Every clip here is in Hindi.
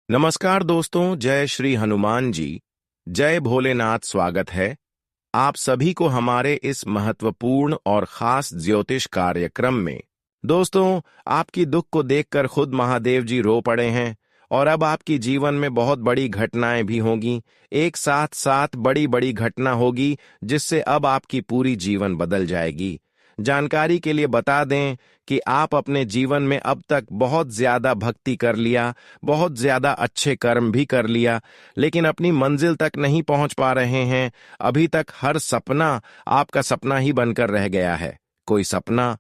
नमस्कार दोस्तों, जय श्री हनुमान जी। जय भोलेनाथ। स्वागत है आप सभी को हमारे इस महत्वपूर्ण और खास ज्योतिष कार्यक्रम में। दोस्तों, आपकी दुख को देखकर खुद महादेव जी रो पड़े हैं और अब आपकी जीवन में बहुत बड़ी घटनाएं भी होंगी। एक साथ साथ बड़ी बड़ी घटना होगी जिससे अब आपकी पूरी जीवन बदल जाएगी। जानकारी के लिए बता दें कि आप अपने जीवन में अब तक बहुत ज्यादा भक्ति कर लिया, बहुत ज्यादा अच्छे कर्म भी कर लिया, लेकिन अपनी मंजिल तक नहीं पहुंच पा रहे हैं। अभी तक हर सपना आपका सपना ही बनकर रह गया है, कोई सपना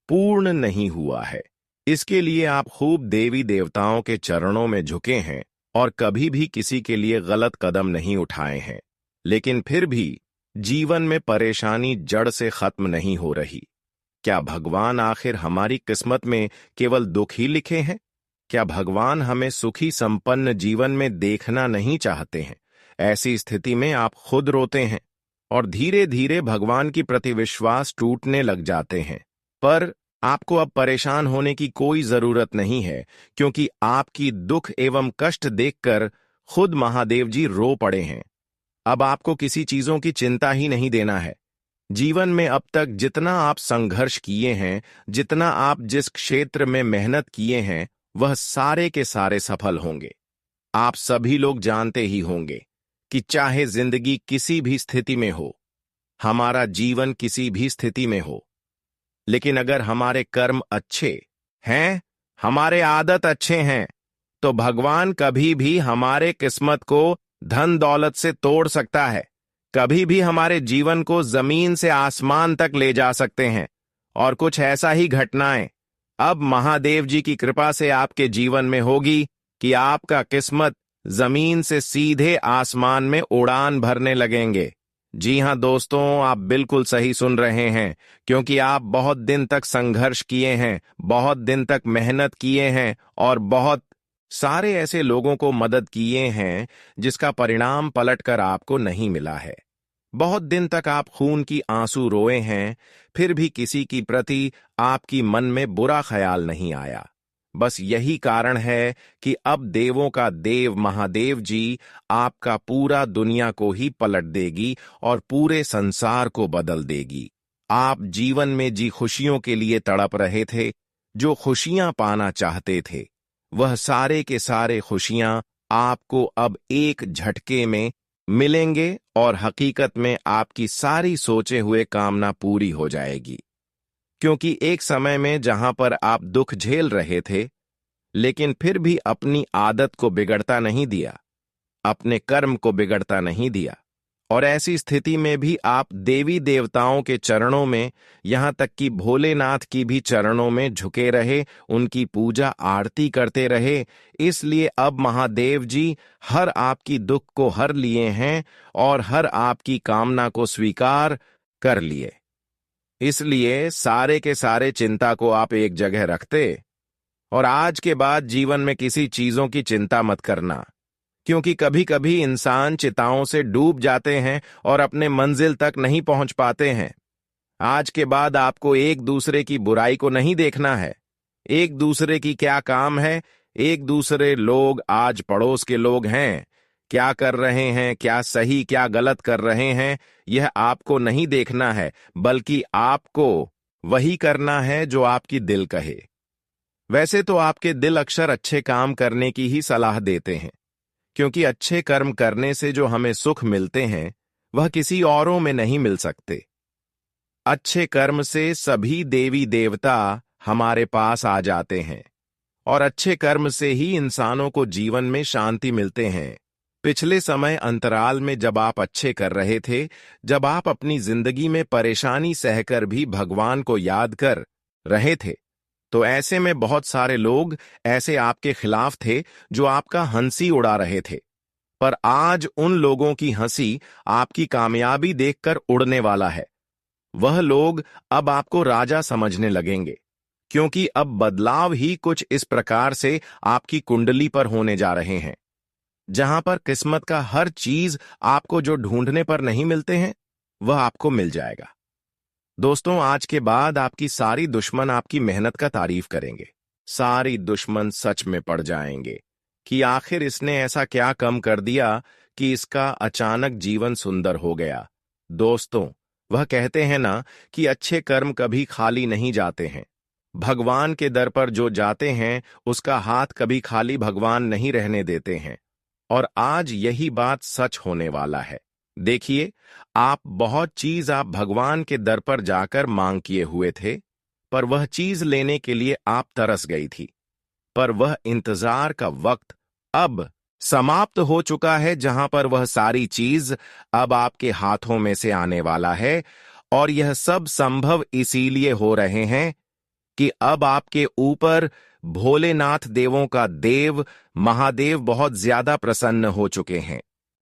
पूर्ण नहीं हुआ है। इसके लिए आप खूब देवी देवताओं के चरणों में झुके हैं और कभी भी किसी के लिए गलत कदम नहीं उठाए हैं, लेकिन फिर भी जीवन में परेशानी जड़ से खत्म नहीं हो रही। क्या भगवान आखिर हमारी किस्मत में केवल दुख ही लिखे हैं? क्या भगवान हमें सुखी संपन्न जीवन में देखना नहीं चाहते हैं? ऐसी स्थिति में आप खुद रोते हैं और धीरे धीरे भगवान की प्रति विश्वास टूटने लग जाते हैं। पर आपको अब परेशान होने की कोई जरूरत नहीं है, क्योंकि आपकी दुख एवं कष्ट देखकर खुद महादेव जी रो पड़े हैं। अब आपको किसी चीजों की चिंता ही नहीं देना है। जीवन में अब तक जितना आप संघर्ष किए हैं, जितना आप जिस क्षेत्र में मेहनत किए हैं, वह सारे के सारे सफल होंगे। आप सभी लोग जानते ही होंगे कि चाहे जिंदगी किसी भी स्थिति में हो, हमारा जीवन किसी भी स्थिति में हो, लेकिन अगर हमारे कर्म अच्छे हैं, हमारे आदत अच्छे हैं, तो भगवान कभी भी हमारे किस्मत को धन दौलत से तोड़ सकता है। कभी भी हमारे जीवन को जमीन से आसमान तक ले जा सकते हैं। और कुछ ऐसा ही घटनाएं अब महादेव जी की कृपा से आपके जीवन में होगी कि आपका किस्मत जमीन से सीधे आसमान में उड़ान भरने लगेंगे। जी हां दोस्तों, आप बिल्कुल सही सुन रहे हैं, क्योंकि आप बहुत दिन तक संघर्ष किए हैं, बहुत दिन तक मेहनत किए हैं और बहुत सारे ऐसे लोगों को मदद किए हैं जिसका परिणाम पलटकर आपको नहीं मिला है। बहुत दिन तक आप खून की आंसू रोए हैं, फिर भी किसी की प्रति आपकी मन में बुरा ख्याल नहीं आया। बस यही कारण है कि अब देवों का देव महादेव जी आपका पूरा दुनिया को ही पलट देगी और पूरे संसार को बदल देगी। आप जीवन में जी खुशियों के लिए तड़प रहे थे, जो खुशियां पाना चाहते थे, वह सारे के सारे खुशियां आपको अब एक झटके में मिलेंगे और हकीकत में आपकी सारी सोचे हुए कामना पूरी हो जाएगी। क्योंकि एक समय में जहां पर आप दुख झेल रहे थे, लेकिन फिर भी अपनी आदत को बिगड़ता नहीं दिया, अपने कर्म को बिगड़ता नहीं दिया, और ऐसी स्थिति में भी आप देवी देवताओं के चरणों में, यहां तक कि भोलेनाथ की भी चरणों में झुके रहे, उनकी पूजा आरती करते रहे। इसलिए अब महादेव जी हर आपकी दुख को हर लिए हैं और हर आपकी कामना को स्वीकार कर लिए। इसलिए सारे के सारे चिंता को आप एक जगह रखते और आज के बाद जीवन में किसी चीजों की चिंता मत करना, क्योंकि कभी कभी इंसान चिताओं से डूब जाते हैं और अपने मंजिल तक नहीं पहुंच पाते हैं। आज के बाद आपको एक दूसरे की बुराई को नहीं देखना है, एक दूसरे की क्या काम है, एक दूसरे लोग आज पड़ोस के लोग हैं, क्या कर रहे हैं, क्या सही क्या गलत कर रहे हैं, यह आपको नहीं देखना है, बल्कि आपको वही करना है जो आपकी दिल कहे। वैसे तो आपके दिल अक्सर अच्छे काम करने की ही सलाह देते हैं, क्योंकि अच्छे कर्म करने से जो हमें सुख मिलते हैं वह किसी औरों में नहीं मिल सकते। अच्छे कर्म से सभी देवी देवता हमारे पास आ जाते हैं और अच्छे कर्म से ही इंसानों को जीवन में शांति मिलते हैं। पिछले समय अंतराल में जब आप अच्छे कर रहे थे, जब आप अपनी जिंदगी में परेशानी सहकर भी भगवान को याद कर रहे थे, तो ऐसे में बहुत सारे लोग ऐसे आपके खिलाफ थे जो आपका हंसी उड़ा रहे थे। पर आज उन लोगों की हंसी आपकी कामयाबी देखकर उड़ने वाला है। वह लोग अब आपको राजा समझने लगेंगे, क्योंकि अब बदलाव ही कुछ इस प्रकार से आपकी कुंडली पर होने जा रहे हैं। जहां पर किस्मत का हर चीज आपको जो ढूंढने पर नहीं मिलते हैं, वह आपको मिल जाएगा। दोस्तों, आज के बाद आपकी सारी दुश्मन आपकी मेहनत का तारीफ करेंगे। सारी दुश्मन सच में पड़ जाएंगे कि आखिर इसने ऐसा क्या कम कर दिया कि इसका अचानक जीवन सुंदर हो गया। दोस्तों, वह कहते हैं ना कि अच्छे कर्म कभी खाली नहीं जाते हैं। भगवान के दर पर जो जाते हैं उसका हाथ कभी खाली भगवान नहीं रहने देते हैं। और आज यही बात सच होने वाला है। देखिए, आप बहुत चीज आप भगवान के दर पर जाकर मांग किए हुए थे, पर वह चीज लेने के लिए आप तरस गई थी। पर वह इंतजार का वक्त अब समाप्त हो चुका है, जहां पर वह सारी चीज अब आपके हाथों में से आने वाला है। और यह सब संभव इसीलिए हो रहे हैं कि अब आपके ऊपर भोलेनाथ देवों का देव महादेव बहुत ज्यादा प्रसन्न हो चुके हैं।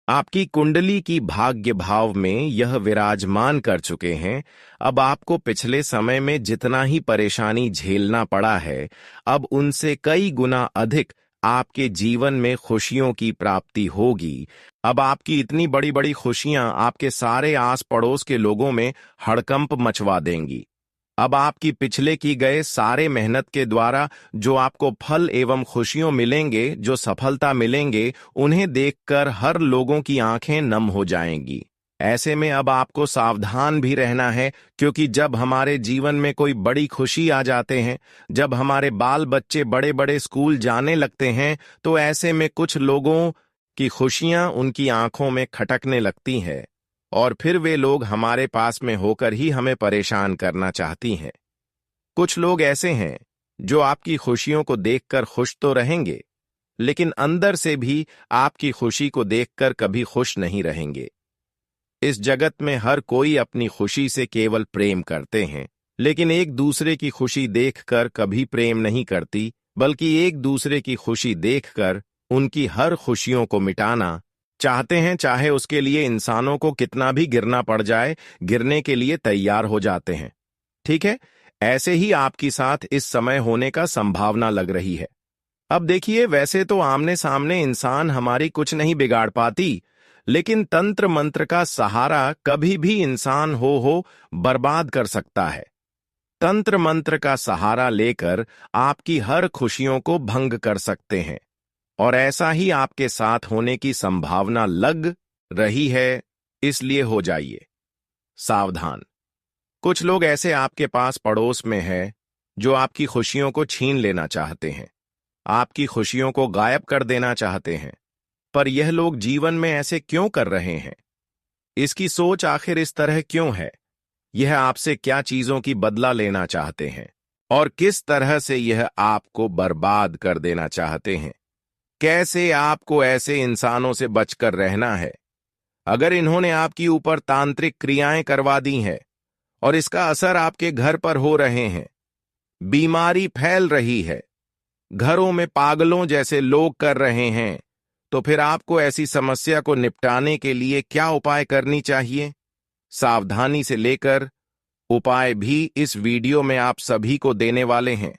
आपकी कुंडली की भाग्य भाव में यह विराजमान कर चुके हैं। अब आपको पिछले समय में जितना ही परेशानी झेलना पड़ा है, अब उनसे कई गुना अधिक आपके जीवन में खुशियों की प्राप्ति होगी। अब आपकी इतनी बड़ी बड़ी खुशियां आपके सारे आस पड़ोस के लोगों में हड़कंप मचवा देंगी। अब आपकी पिछले की गए सारे मेहनत के द्वारा जो आपको फल एवं खुशियों मिलेंगे, जो सफलता मिलेंगे, उन्हें देखकर हर लोगों की आंखें नम हो जाएंगी। ऐसे में अब आपको सावधान भी रहना है, क्योंकि जब हमारे जीवन में कोई बड़ी खुशी आ जाते हैं, जब हमारे बाल बच्चे बड़े बड़े स्कूल जाने लगते हैं, तो ऐसे में कुछ लोगों की खुशियां उनकी आंखों में खटकने लगती हैं और फिर वे लोग हमारे पास में होकर ही हमें परेशान करना चाहती हैं। कुछ लोग ऐसे हैं जो आपकी खुशियों को देखकर खुश तो रहेंगे, लेकिन अंदर से भी आपकी खुशी को देखकर कभी खुश नहीं रहेंगे। इस जगत में हर कोई अपनी खुशी से केवल प्रेम करते हैं, लेकिन एक दूसरे की खुशी देखकर कभी प्रेम नहीं करती, बल्कि एक दूसरे की खुशी देखकर उनकी हर खुशियों को मिटाना चाहते हैं। चाहे उसके लिए इंसानों को कितना भी गिरना पड़ जाए, गिरने के लिए तैयार हो जाते हैं। ठीक है, ऐसे ही आपके साथ इस समय होने का संभावना लग रही है। अब देखिए, वैसे तो आमने सामने इंसान हमारी कुछ नहीं बिगाड़ पाती, लेकिन तंत्र मंत्र का सहारा कभी भी इंसान हो बर्बाद कर सकता है। तंत्र मंत्र का सहारा लेकर आपकी हर खुशियों को भंग कर सकते हैं, और ऐसा ही आपके साथ होने की संभावना लग रही है। इसलिए हो जाइए सावधान। कुछ लोग ऐसे आपके पास पड़ोस में हैं जो आपकी खुशियों को छीन लेना चाहते हैं, आपकी खुशियों को गायब कर देना चाहते हैं। पर यह लोग जीवन में ऐसे क्यों कर रहे हैं? इसकी सोच आखिर इस तरह क्यों है? यह आपसे क्या चीजों की बदला लेना चाहते हैं और किस तरह से यह आपको बर्बाद कर देना चाहते हैं? कैसे आपको ऐसे इंसानों से बचकर रहना है? अगर इन्होंने आपकी ऊपर तांत्रिक क्रियाएं करवा दी हैं और इसका असर आपके घर पर हो रहे हैं, बीमारी फैल रही है, घरों में पागलों जैसे लोग कर रहे हैं, तो फिर आपको ऐसी समस्या को निपटाने के लिए क्या उपाय करनी चाहिए? सावधानी से लेकर उपाय भी इस वीडियो में आप सभी को देने वाले हैं।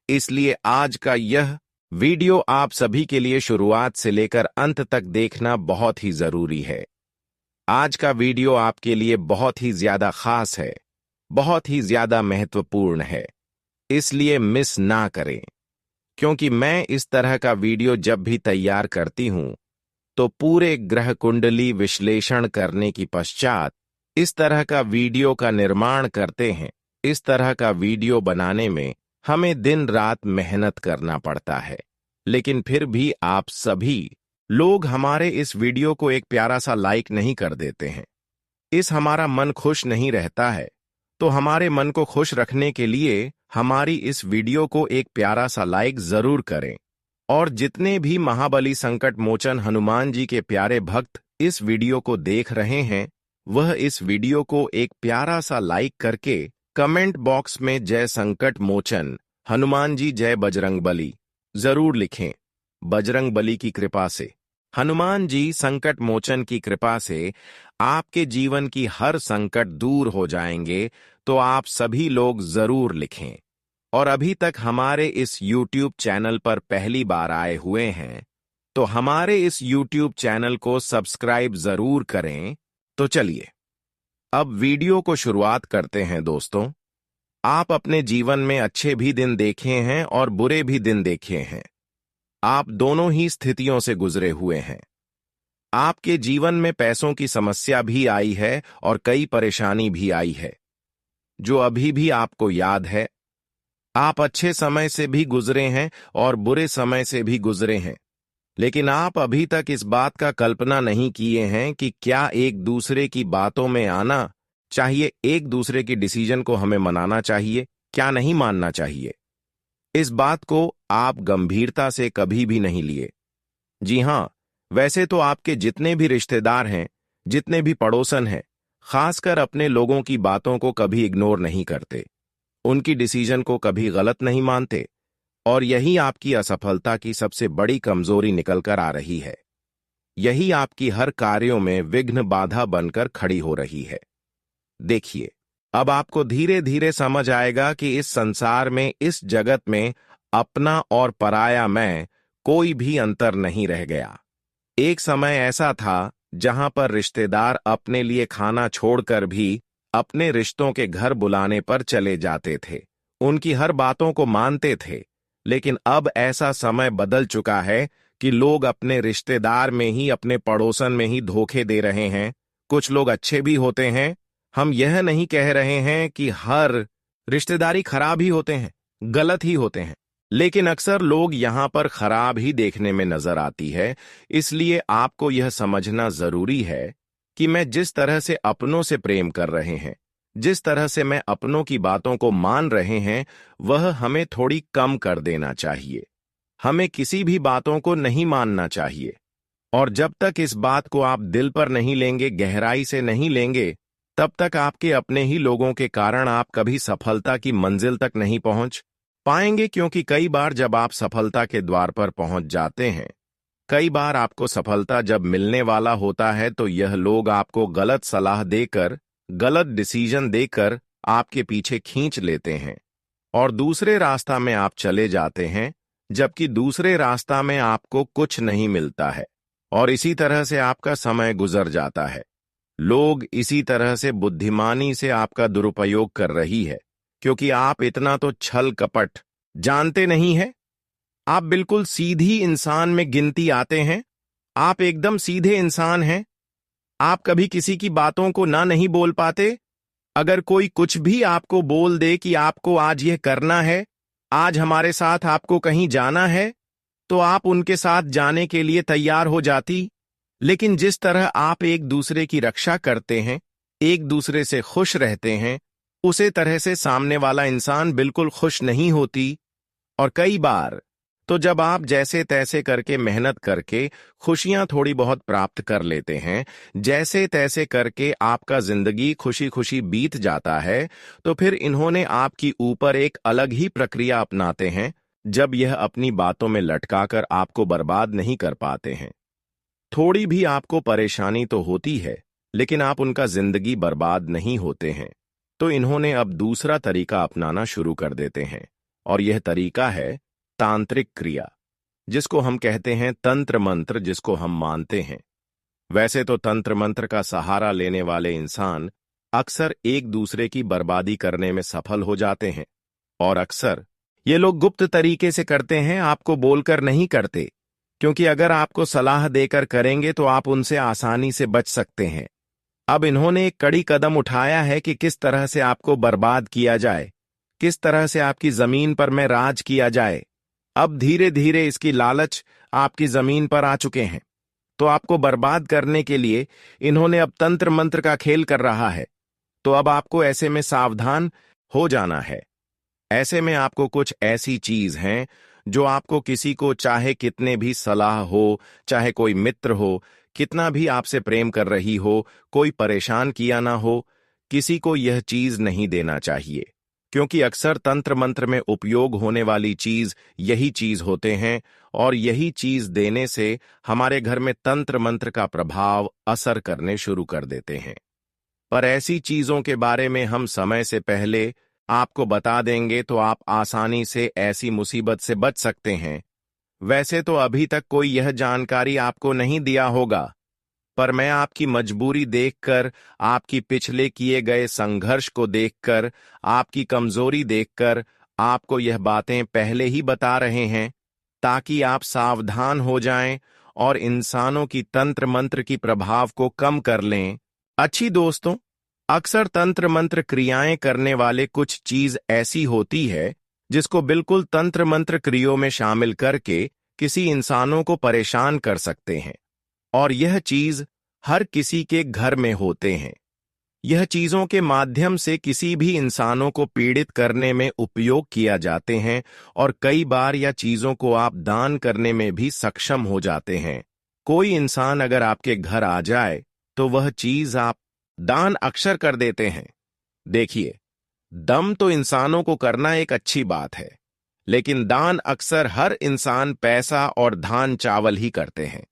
इसलिए आज का यह वीडियो आप सभी के लिए शुरुआत से लेकर अंत तक देखना बहुत ही जरूरी है। आज का वीडियो आपके लिए बहुत ही ज्यादा खास है, बहुत ही ज्यादा महत्वपूर्ण है, इसलिए मिस ना करें। क्योंकि मैं इस तरह का वीडियो जब भी तैयार करती हूं, तो पूरे ग्रह कुंडली विश्लेषण करने की पश्चात इस तरह का वीडियो का निर्माण करते हैं। इस तरह का वीडियो बनाने में हमें दिन रात मेहनत करना पड़ता है, लेकिन फिर भी आप सभी लोग हमारे इस वीडियो को एक प्यारा सा लाइक नहीं कर देते हैं। इस हमारा मन खुश नहीं रहता है, तो हमारे मन को खुश रखने के लिए हमारी इस वीडियो को एक प्यारा सा लाइक जरूर करें। और जितने भी महाबली संकट मोचन हनुमान जी के प्यारे भक्त इस वीडियो को देख रहे हैं, वह इस वीडियो को एक प्यारा सा लाइक करके कमेंट बॉक्स में जय संकट मोचन हनुमान जी जय बजरंगबली जरूर लिखें। बजरंगबली की कृपा से, हनुमान जी संकट मोचन की कृपा से आपके जीवन की हर संकट दूर हो जाएंगे, तो आप सभी लोग जरूर लिखें। और अभी तक हमारे इस YouTube चैनल पर पहली बार आए हुए हैं, तो हमारे इस YouTube चैनल को सब्सक्राइब जरूर करें। तो चलिए अब वीडियो को शुरुआत करते हैं। दोस्तों, आप अपने जीवन में अच्छे भी दिन देखे हैं और बुरे भी दिन देखे हैं। आप दोनों ही स्थितियों से गुजरे हुए हैं। आपके जीवन में पैसों की समस्या भी आई है और कई परेशानी भी आई है, जो अभी भी आपको याद है। आप अच्छे समय से भी गुजरे हैं और बुरे समय से भी गुजरे हैं, लेकिन आप अभी तक इस बात का कल्पना नहीं किए हैं कि क्या एक दूसरे की बातों में आना चाहिए, एक दूसरे की डिसीजन को हमें मनाना चाहिए, क्या नहीं मानना चाहिए। इस बात को आप गंभीरता से कभी भी नहीं लिए। जी हां, वैसे तो आपके जितने भी रिश्तेदार हैं, जितने भी पड़ोसन हैं, खासकर अपने लोगों की बातों को कभी इग्नोर नहीं करते, उनकी डिसीजन को कभी गलत नहीं मानते, और यही आपकी असफलता की सबसे बड़ी कमजोरी निकल कर आ रही है। यही आपकी हर कार्यों में विघ्न बाधा बनकर खड़ी हो रही है। देखिए, अब आपको धीरे धीरे समझ आएगा कि इस संसार में, इस जगत में अपना और पराया मैं कोई भी अंतर नहीं रह गया। एक समय ऐसा था जहां पर रिश्तेदार अपने लिए खाना छोड़कर भी अपने रिश्तों के घर बुलाने पर चले जाते थे, उनकी हर बातों को मानते थे। लेकिन अब ऐसा समय बदल चुका है कि लोग अपने रिश्तेदार में ही, अपने पड़ोसन में ही धोखे दे रहे हैं। कुछ लोग अच्छे भी होते हैं, हम यह नहीं कह रहे हैं कि हर रिश्तेदारी खराब ही होते हैं, गलत ही होते हैं, लेकिन अक्सर लोग यहां पर खराब ही देखने में नजर आती है। इसलिए आपको यह समझना जरूरी है कि मैं जिस तरह से अपनों से प्रेम कर रहे हैं, जिस तरह से मैं अपनों की बातों को मान रहे हैं, वह हमें थोड़ी कम कर देना चाहिए। हमें किसी भी बातों को नहीं मानना चाहिए, और जब तक इस बात को आप दिल पर नहीं लेंगे, गहराई से नहीं लेंगे, तब तक आपके अपने ही लोगों के कारण आप कभी सफलता की मंजिल तक नहीं पहुंच पाएंगे। क्योंकि कई बार जब आप सफलता के द्वार पर पहुंच जाते हैं, कई बार आपको सफलता जब मिलने वाला होता है, तो यह लोग आपको गलत सलाह देकर, गलत डिसीजन देकर आपके पीछे खींच लेते हैं और दूसरे रास्ता में आप चले जाते हैं, जबकि दूसरे रास्ता में आपको कुछ नहीं मिलता है, और इसी तरह से आपका समय गुजर जाता है। लोग इसी तरह से बुद्धिमानी से आपका दुरुपयोग कर रही है, क्योंकि आप इतना तो छल कपट जानते नहीं हैं। आप बिल्कुल सीधी इंसान में गिनती आते हैं, आप एकदम सीधे इंसान हैं। आप कभी किसी की बातों को ना नहीं बोल पाते। अगर कोई कुछ भी आपको बोल दे कि आपको आज यह करना है, आज हमारे साथ आपको कहीं जाना है, तो आप उनके साथ जाने के लिए तैयार हो जाती। लेकिन जिस तरह आप एक दूसरे की रक्षा करते हैं, एक दूसरे से खुश रहते हैं, उसे तरह से सामने वाला इंसान बिल्कुल खुश नहीं होती। और कई बार तो जब आप जैसे तैसे करके, मेहनत करके खुशियां थोड़ी बहुत प्राप्त कर लेते हैं, जैसे तैसे करके आपका जिंदगी खुशी खुशी बीत जाता है, तो फिर इन्होंने आपकी ऊपर एक अलग ही प्रक्रिया अपनाते हैं, जब यह अपनी बातों में लटकाकर आपको बर्बाद नहीं कर पाते हैं। थोड़ी भी आपको परेशानी तो होती है, लेकिन आप उनका जिंदगी बर्बाद नहीं होते हैं। तो इन्होंने अब दूसरा तरीका अपनाना शुरू कर देते हैं, और यह तरीका है तांत्रिक क्रिया, जिसको हम कहते हैं तंत्र मंत्र, जिसको हम मानते हैं। वैसे तो तंत्र मंत्र का सहारा लेने वाले इंसान अक्सर एक दूसरे की बर्बादी करने में सफल हो जाते हैं, और अक्सर ये लोग गुप्त तरीके से करते हैं, आपको बोलकर नहीं करते, क्योंकि अगर आपको सलाह देकर करेंगे तो आप उनसे आसानी से बच सकते हैं। अब इन्होंने एक कड़ी कदम उठाया है कि किस तरह से आपको बर्बाद किया जाए, किस तरह से आपकी जमीन पर में राज किया जाए। अब धीरे धीरे इसकी लालच आपकी जमीन पर आ चुके हैं, तो आपको बर्बाद करने के लिए इन्होंने अब तंत्र मंत्र का खेल कर रहा है। तो अब आपको ऐसे में सावधान हो जाना है। ऐसे में आपको कुछ ऐसी चीज हैं जो आपको किसी को, चाहे कितने भी सलाह हो, चाहे कोई मित्र हो, कितना भी आपसे प्रेम कर रही हो, कोई परेशान किया ना हो, किसी को यह चीज नहीं देना चाहिए। क्योंकि अक्सर तंत्र मंत्र में उपयोग होने वाली चीज यही चीज होते हैं, और यही चीज देने से हमारे घर में तंत्र मंत्र का प्रभाव असर करने शुरू कर देते हैं। पर ऐसी चीजों के बारे में हम समय से पहले आपको बता देंगे, तो आप आसानी से ऐसी मुसीबत से बच सकते हैं। वैसे तो अभी तक कोई यह जानकारी आपको नहीं दिया होगा, पर मैं आपकी मजबूरी देखकर, आपकी पिछले किए गए संघर्ष को देखकर, आपकी कमजोरी देखकर आपको यह बातें पहले ही बता रहे हैं। ताकि आप सावधान हो जाएं और इंसानों की तंत्र मंत्र की प्रभाव को कम कर लें। अच्छी दोस्तों, अक्सर तंत्र मंत्र क्रियाएं करने वाले कुछ चीज ऐसी होती है जिसको बिल्कुल तंत्र मंत्र क्रियाओं में शामिल करके किसी इंसानों को परेशान कर सकते हैं, और यह चीज हर किसी के घर में होते हैं। यह चीजों के माध्यम से किसी भी इंसानों को पीड़ित करने में उपयोग किया जाते हैं, और कई बार यह चीजों को आप दान करने में भी सक्षम हो जाते हैं। कोई इंसान अगर आपके घर आ जाए तो वह चीज आप दान अक्सर कर देते हैं। देखिए, दम तो इंसानों को करना एक अच्छी बात है, लेकिन दान अक्सर हर इंसान पैसा और धान चावल ही करते हैं।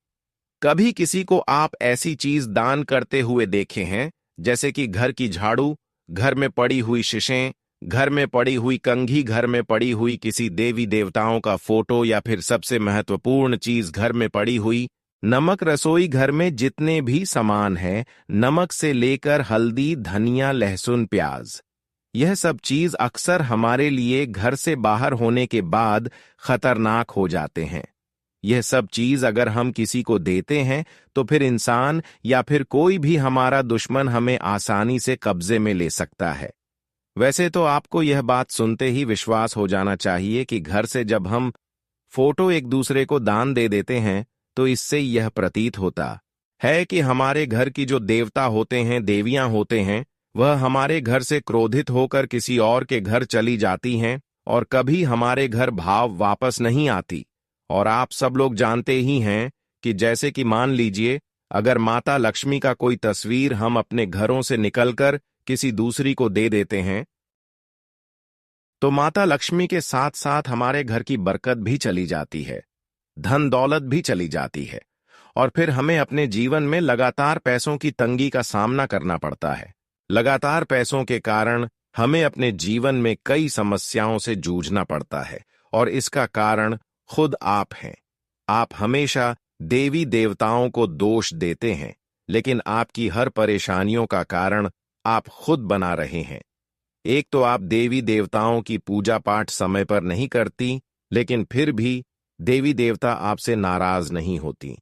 कभी किसी को आप ऐसी चीज दान करते हुए देखे हैं, जैसे कि घर की झाड़ू, घर में पड़ी हुई शीशें, घर में पड़ी हुई कंघी, घर में पड़ी हुई किसी देवी देवताओं का फोटो, या फिर सबसे महत्वपूर्ण चीज घर में पड़ी हुई नमक? रसोई घर में जितने भी सामान हैं, नमक से लेकर हल्दी, धनिया, लहसुन, प्याज, यह सब चीज अक्सर हमारे लिए घर से बाहर होने के बाद खतरनाक हो जाते हैं। यह सब चीज अगर हम किसी को देते हैं तो फिर इंसान या फिर कोई भी हमारा दुश्मन हमें आसानी से कब्जे में ले सकता है। वैसे तो आपको यह बात सुनते ही विश्वास हो जाना चाहिए कि घर से जब हम फोटो एक दूसरे को दान दे देते हैं तो इससे यह प्रतीत होता है कि हमारे घर की जो देवता होते हैं, देवियां होते हैं, वह हमारे घर से क्रोधित होकर किसी और के घर चली जाती हैं और कभी हमारे घर भाव वापस नहीं आती। और आप सब लोग जानते ही हैं कि जैसे कि मान लीजिए, अगर माता लक्ष्मी का कोई तस्वीर हम अपने घरों से निकलकर किसी दूसरी को दे देते हैं, तो माता लक्ष्मी के साथ साथ हमारे घर की बरकत भी चली जाती है, धन दौलत भी चली जाती है, और फिर हमें अपने जीवन में लगातार पैसों की तंगी का सामना करना पड़ता है। लगातार पैसों के कारण हमें अपने जीवन में कई समस्याओं से जूझना पड़ता है, और इसका कारण खुद आप हैं। आप हमेशा देवी देवताओं को दोष देते हैं, लेकिन आपकी हर परेशानियों का कारण आप खुद बना रहे हैं। एक तो आप देवी देवताओं की पूजा पाठ समय पर नहीं करती, लेकिन फिर भी देवी देवता आपसे नाराज नहीं होती।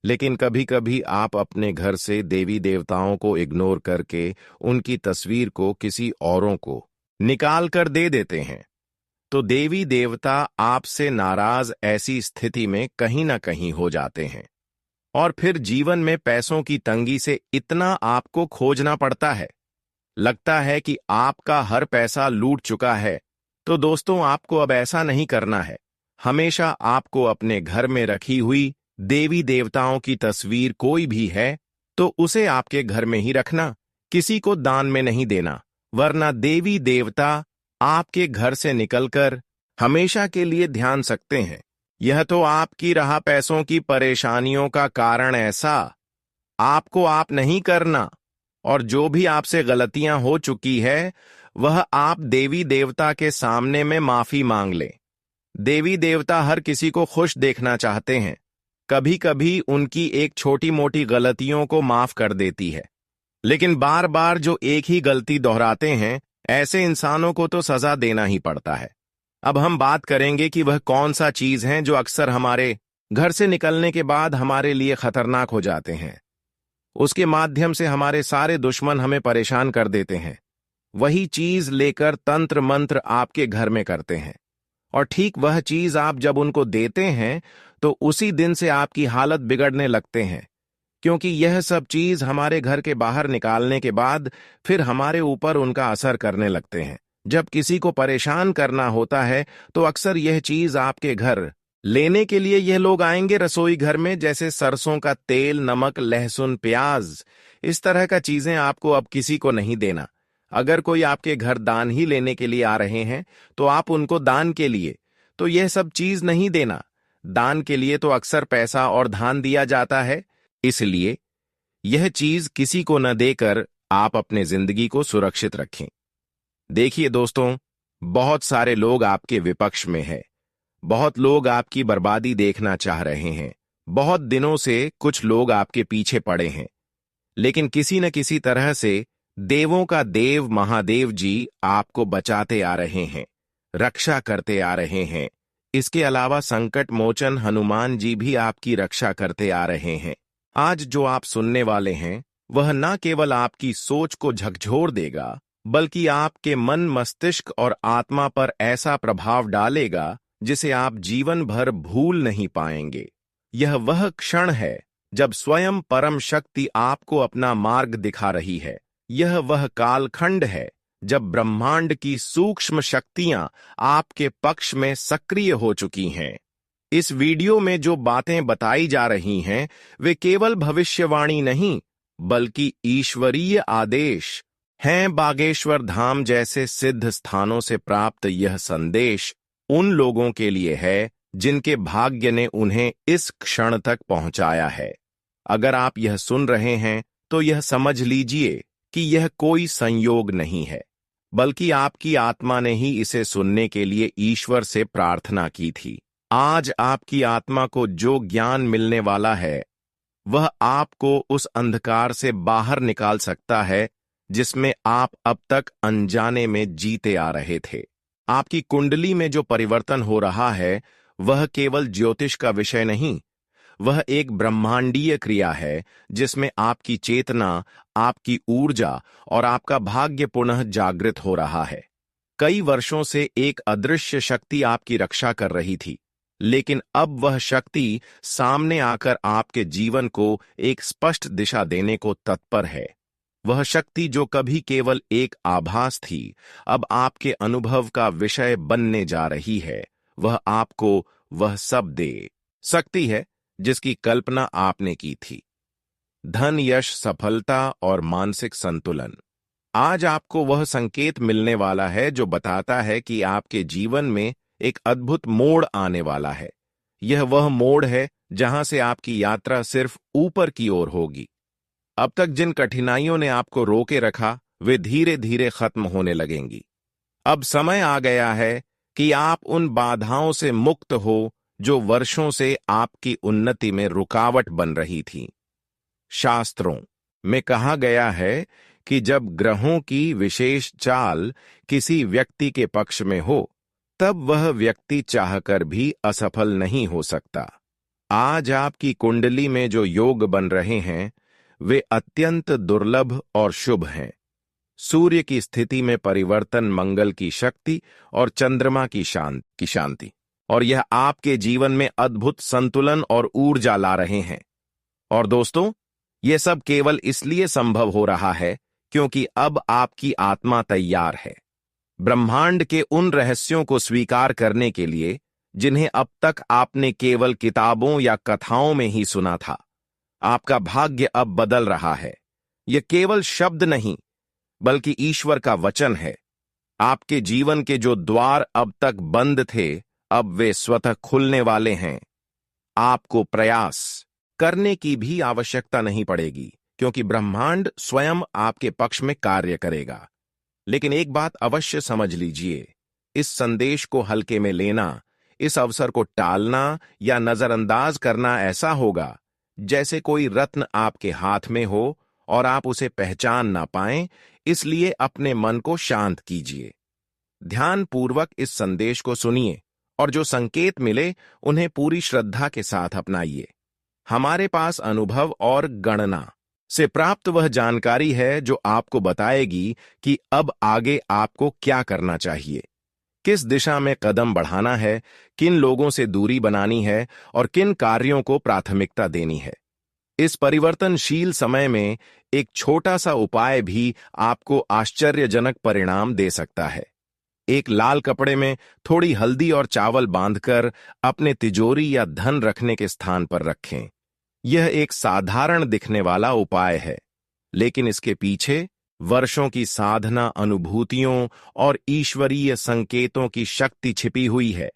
लेकिन कभी कभी आप अपने घर से देवी देवताओं को इग्नोर करके उनकी तस्वीर को किसी औरों को निकाल कर दे देते हैं, तो देवी देवता आपसे नाराज ऐसी स्थिति में कहीं ना कहीं हो जाते हैं, और फिर जीवन में पैसों की तंगी से इतना आपको खोजना पड़ता है, लगता है कि आपका हर पैसा लूट चुका है। तो दोस्तों, आपको अब ऐसा नहीं करना है। हमेशा आपको अपने घर में रखी हुई देवी देवताओं की तस्वीर कोई भी है तो उसे आपके घर में ही रखना, किसी को दान में नहीं देना, वरना देवी देवता आपके घर से निकलकर हमेशा के लिए ध्यान सकते हैं। यह तो आपकी रहा पैसों की परेशानियों का कारण, ऐसा आपको आप नहीं करना, और जो भी आपसे गलतियां हो चुकी है वह आप देवी देवता के सामने में माफी मांग लें। देवी देवता हर किसी को खुश देखना चाहते हैं, कभी कभी उनकी एक छोटी मोटी गलतियों को माफ कर देती है, लेकिन बार बार जो एक ही गलती दोहराते हैं, ऐसे इंसानों को तो सजा देना ही पड़ता है। अब हम बात करेंगे कि वह कौन सा चीज है जो अक्सर हमारे घर से निकलने के बाद हमारे लिए खतरनाक हो जाते हैं, उसके माध्यम से हमारे सारे दुश्मन हमें परेशान कर देते हैं। वही चीज लेकर तंत्र मंत्र आपके घर में करते हैं, और ठीक वह चीज आप जब उनको देते हैं तो उसी दिन से आपकी हालत बिगड़ने लगते हैं, क्योंकि यह सब चीज हमारे घर के बाहर निकालने के बाद फिर हमारे ऊपर उनका असर करने लगते हैं। जब किसी को परेशान करना होता है तो अक्सर यह चीज आपके घर लेने के लिए यह लोग आएंगे रसोई घर में, जैसे सरसों का तेल, नमक, लहसुन, प्याज, इस तरह का चीजें आपको अब किसी को नहीं देना। अगर कोई आपके घर दान ही लेने के लिए आ रहे हैं तो आप उनको दान के लिए तो यह सब चीज नहीं देना। दान के लिए तो अक्सर पैसा और धान दिया जाता है, इसलिए यह चीज किसी को न देकर आप अपने जिंदगी को सुरक्षित रखें। देखिए दोस्तों, बहुत सारे लोग आपके विपक्ष में हैं, बहुत लोग आपकी बर्बादी देखना चाह रहे हैं, बहुत दिनों से कुछ लोग आपके पीछे पड़े हैं, लेकिन किसी न किसी तरह से देवों का देव महादेव जी आपको बचाते आ रहे हैं, रक्षा करते आ रहे हैं। इसके अलावा संकट मोचन हनुमान जी भी आपकी रक्षा करते आ रहे हैं। आज जो आप सुनने वाले हैं वह न केवल आपकी सोच को झकझोर देगा, बल्कि आपके मन, मस्तिष्क और आत्मा पर ऐसा प्रभाव डालेगा जिसे आप जीवन भर भूल नहीं पाएंगे। यह वह क्षण है जब स्वयं परम शक्ति आपको अपना मार्ग दिखा रही है। यह वह कालखंड है जब ब्रह्मांड की सूक्ष्म शक्तियां आपके पक्ष में सक्रिय हो चुकी हैं। इस वीडियो में जो बातें बताई जा रही हैं वे केवल भविष्यवाणी नहीं, बल्कि ईश्वरीय आदेश हैं। बागेश्वर धाम जैसे सिद्ध स्थानों से प्राप्त यह संदेश उन लोगों के लिए है जिनके भाग्य ने उन्हें इस क्षण तक पहुंचाया है। अगर आप यह सुन रहे हैं तो यह समझ लीजिए कि यह कोई संयोग नहीं है, बल्कि आपकी आत्मा ने ही इसे सुनने के लिए ईश्वर से प्रार्थना की थी। आज आपकी आत्मा को जो ज्ञान मिलने वाला है वह आपको उस अंधकार से बाहर निकाल सकता है जिसमें आप अब तक अनजाने में जीते आ रहे थे। आपकी कुंडली में जो परिवर्तन हो रहा है वह केवल ज्योतिष का विषय नहीं, वह एक ब्रह्मांडीय क्रिया है जिसमें आपकी चेतना, आपकी ऊर्जा और आपका भाग्य पुनः जागृत हो रहा है। कई वर्षों से एक अदृश्य शक्ति आपकी रक्षा कर रही थी, लेकिन अब वह शक्ति सामने आकर आपके जीवन को एक स्पष्ट दिशा देने को तत्पर है। वह शक्ति जो कभी केवल एक आभास थी, अब आपके अनुभव का विषय बनने जा रही है। वह आपको वह सब दे सकती है जिसकी कल्पना आपने की थी। धन, यश, सफलता और मानसिक संतुलन। आज आपको वह संकेत मिलने वाला है जो बताता है कि आपके जीवन में एक अद्भुत मोड़ आने वाला है। यह वह मोड़ है जहां से आपकी यात्रा सिर्फ ऊपर की ओर होगी। अब तक जिन कठिनाइयों ने आपको रोके रखा वे धीरे धीरे खत्म होने लगेंगी। अब समय आ गया है कि आप उन बाधाओं से मुक्त हो जो वर्षों से आपकी उन्नति में रुकावट बन रही थी। शास्त्रों में कहा गया है कि जब ग्रहों की विशेष चाल किसी व्यक्ति के पक्ष में हो, तब वह व्यक्ति चाहकर भी असफल नहीं हो सकता। आज आपकी कुंडली में जो योग बन रहे हैं वे अत्यंत दुर्लभ और शुभ हैं। सूर्य की स्थिति में परिवर्तन, मंगल की शक्ति और चंद्रमा की शांति, और यह आपके जीवन में अद्भुत संतुलन और ऊर्जा ला रहे हैं। और दोस्तों, यह सब केवल इसलिए संभव हो रहा है क्योंकि अब आपकी आत्मा तैयार है ब्रह्मांड के उन रहस्यों को स्वीकार करने के लिए जिन्हें अब तक आपने केवल किताबों या कथाओं में ही सुना था। आपका भाग्य अब बदल रहा है। यह केवल शब्द नहीं, बल्कि ईश्वर का वचन है। आपके जीवन के जो द्वार अब तक बंद थे, अब वे स्वतः खुलने वाले हैं। आपको प्रयास करने की भी आवश्यकता नहीं पड़ेगी, क्योंकि ब्रह्मांड स्वयं आपके पक्ष में कार्य करेगा। लेकिन एक बात अवश्य समझ लीजिए, इस संदेश को हल्के में लेना, इस अवसर को टालना या नजरअंदाज करना ऐसा होगा जैसे कोई रत्न आपके हाथ में हो और आप उसे पहचान ना पाएं। इसलिए अपने मन को शांत कीजिए, ध्यानपूर्वक इस संदेश को सुनिए और जो संकेत मिले उन्हें पूरी श्रद्धा के साथ अपनाइए। हमारे पास अनुभव और गणना से प्राप्त वह जानकारी है जो आपको बताएगी कि अब आगे आपको क्या करना चाहिए, किस दिशा में कदम बढ़ाना है, किन लोगों से दूरी बनानी है और किन कार्यों को प्राथमिकता देनी है। इस परिवर्तनशील समय में एक छोटा सा उपाय भी आपको आश्चर्यजनक परिणाम दे सकता है। एक लाल कपड़े में थोड़ी हल्दी और चावल बांधकर अपने तिजोरी या धन रखने के स्थान पर रखें। यह एक साधारण दिखने वाला उपाय है, लेकिन इसके पीछे वर्षों की साधना, अनुभूतियों और ईश्वरीय संकेतों की शक्ति छिपी हुई है।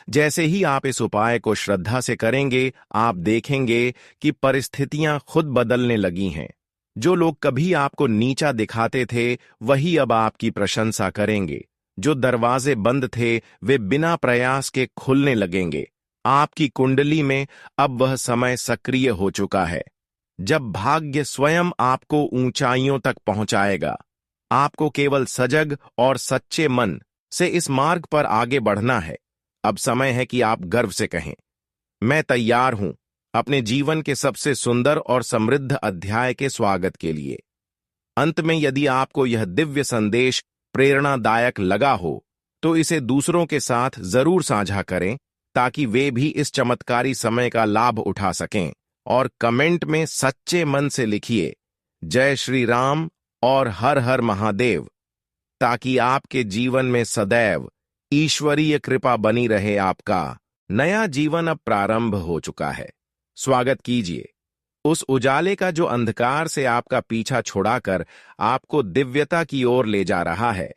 जैसे ही आप इस उपाय को श्रद्धा से करेंगे, आप देखेंगे कि परिस्थितियां खुद बदलने लगी हैं। जो लोग कभी आपको नीचा दिखाते थे, वही अब आपकी प्रशंसा करेंगे। जो दरवाजे बंद थे, वे बिना प्रयास के खुलने लगेंगे। आपकी कुंडली में अब वह समय सक्रिय हो चुका है जब भाग्य स्वयं आपको ऊंचाइयों तक पहुंचाएगा। आपको केवल सजग और सच्चे मन से इस मार्ग पर आगे बढ़ना है। अब समय है कि आप गर्व से कहें, मैं तैयार हूं अपने जीवन के सबसे सुंदर और समृद्ध अध्याय के स्वागत के लिए। अंत में यदि आपको यह दिव्य संदेश प्रेरणादायक लगा हो तो इसे दूसरों के साथ जरूर साझा करें ताकि वे भी इस चमत्कारी समय का लाभ उठा सकें। और कमेंट में सच्चे मन से लिखिए जय श्री राम और हर हर महादेव, ताकि आपके जीवन में सदैव ईश्वरीय कृपा बनी रहे। आपका नया जीवन अब प्रारंभ हो चुका है। स्वागत कीजिए उस उजाले का जो अंधकार से आपका पीछा छुड़ाकर आपको दिव्यता की ओर ले जा रहा है।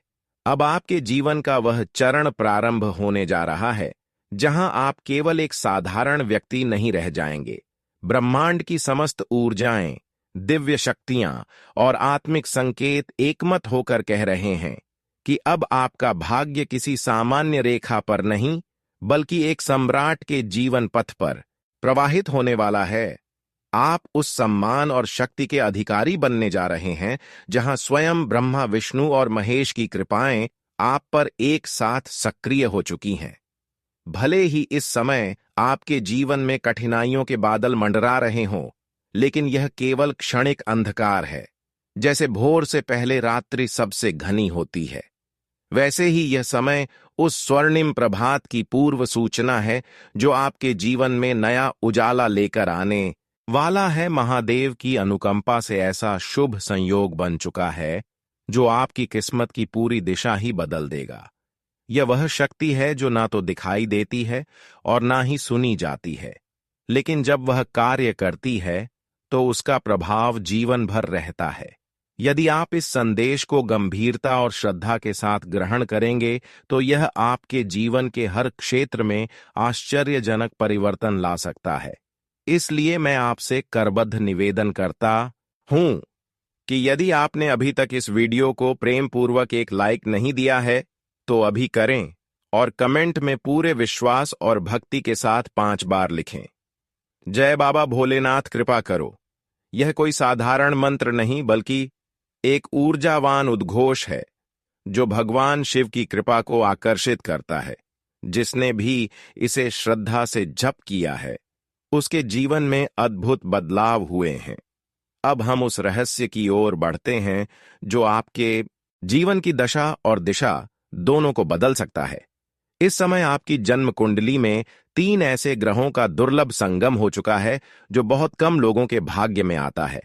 अब आपके जीवन का वह चरण प्रारंभ होने जा रहा है जहां आप केवल एक साधारण व्यक्ति नहीं रह जाएंगे। ब्रह्मांड की समस्त ऊर्जाएं, दिव्य शक्तियां और आत्मिक संकेत एकमत होकर कह रहे हैं कि अब आपका भाग्य किसी सामान्य रेखा पर नहीं बल्कि एक सम्राट के जीवन पथ पर प्रवाहित होने वाला है। आप उस सम्मान और शक्ति के अधिकारी बनने जा रहे हैं जहां स्वयं ब्रह्मा, विष्णु और महेश की कृपाएं आप पर एक साथ सक्रिय हो चुकी हैं। भले ही इस समय आपके जीवन में कठिनाइयों के बादल मंडरा रहे हों, लेकिन यह केवल क्षणिक अंधकार है। जैसे भोर से पहले रात्रि सबसे घनी होती है, वैसे ही यह समय उस स्वर्णिम प्रभात की पूर्व सूचना है जो आपके जीवन में नया उजाला लेकर आने वाला है। महादेव की अनुकंपा से ऐसा शुभ संयोग बन चुका है जो आपकी किस्मत की पूरी दिशा ही बदल देगा। यह वह शक्ति है जो ना तो दिखाई देती है और ना ही सुनी जाती है, लेकिन जब वह कार्य करती है तो उसका प्रभाव जीवन भर रहता है। यदि आप इस संदेश को गंभीरता और श्रद्धा के साथ ग्रहण करेंगे तो यह आपके जीवन के हर क्षेत्र में आश्चर्यजनक परिवर्तन ला सकता है। इसलिए मैं आपसे करबद्ध निवेदन करता हूं कि यदि आपने अभी तक इस वीडियो को प्रेम पूर्वक एक लाइक नहीं दिया है तो अभी करें और कमेंट में पूरे विश्वास और भक्ति के साथ 5 बार लिखें, जय बाबा भोलेनाथ कृपा करो। यह कोई साधारण मंत्र नहीं बल्कि एक ऊर्जावान उद्घोष है जो भगवान शिव की कृपा को आकर्षित करता है। जिसने भी इसे श्रद्धा से जप किया है उसके जीवन में अद्भुत बदलाव हुए हैं। अब हम उस रहस्य की ओर बढ़ते हैं जो आपके जीवन की दशा और दिशा दोनों को बदल सकता है। इस समय आपकी जन्म कुंडली में 3 ऐसे ग्रहों का दुर्लभ संगम हो चुका है जो बहुत कम लोगों के भाग्य में आता है।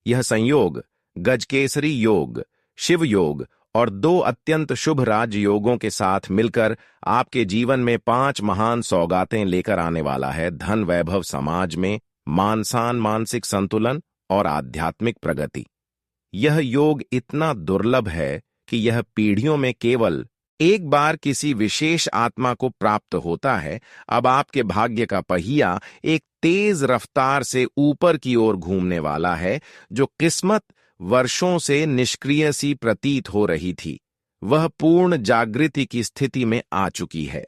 यह संयोग गजकेसरी योग, शिव योग और 2 अत्यंत शुभ राजयोगों के साथ मिलकर आपके जीवन में 5 महान सौगातें लेकर आने वाला है। धन, वैभव, समाज में मान सम्मान, मानसिक संतुलन और आध्यात्मिक प्रगति। यह योग इतना दुर्लभ है कि यह पीढ़ियों में केवल एक बार किसी विशेष आत्मा को प्राप्त होता है। अब आपके भाग्य का पहिया एक तेज रफ्तार से ऊपर की ओर घूमने वाला है। जो किस्मत वर्षों से निष्क्रिय सी प्रतीत हो रही थी वह पूर्ण जागृति की स्थिति में आ चुकी है।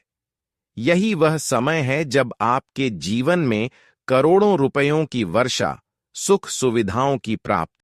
यही वह समय है जब आपके जीवन में करोड़ों रुपयों की वर्षा, सुख सुविधाओं की प्राप्ति